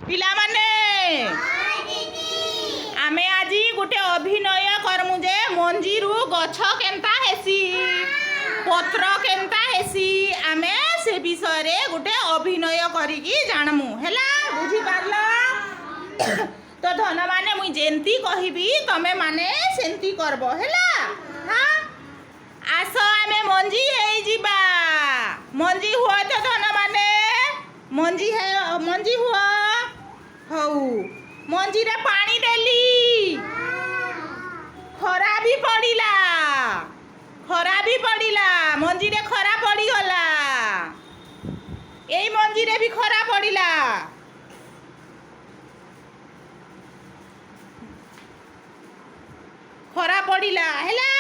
पिला माने आमे आजी गोटे अभिनय करमु जे मंजी रु गछ केनता हेसी पत्र केनता हेसी आमे से विषय रे गोटे अभिनय करिकी जानमु हैला बुझी पारला तो धन माने मुई जेंती कहिबी तमे माने सेंती करबो हैला हां आस आमे मंजी हेई जिबा मंजी हुआ तो धन माने मंजी है मंजी हुआ हौ मंजी रे पानी देली खरा भी पड़िला मंजी रे खरा पड़ी गला एई मंजी रे भी खरा पड़िला खरा पड़िला हैला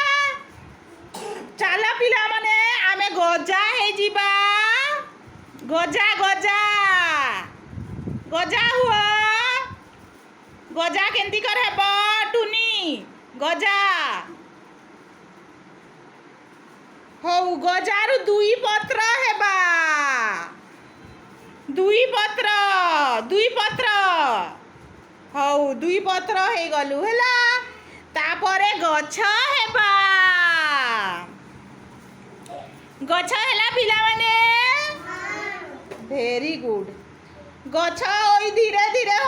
चाला पिला माने आमे गजा हे जिबा गजा गजा गजा हुआ गजा केंती कर हेब टुनी गजा हौ गजारु दुई पत्र हेबा दुई पत्र हौ दुई पत्र हे गलु हैला तापरे गछ हेबा गछ हैला पिला माने वेरी गुड गछ ओई धीरे धीरे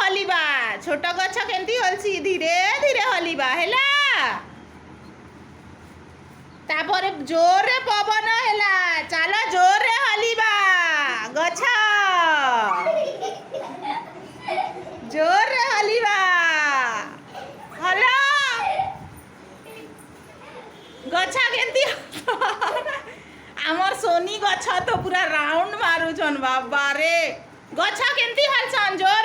हलिबा छोट गछ केंती हलसी धीरे धीरे हलिबा हैला तापरे जोर रे पवन हैला चलो जोर रे हलिबा गछ जोर रे हलिबा हलो गछ केंती आमर सोनी गछ तो पूरा राउंड मारुछन बाबा रे गछ केंती हलसन जोर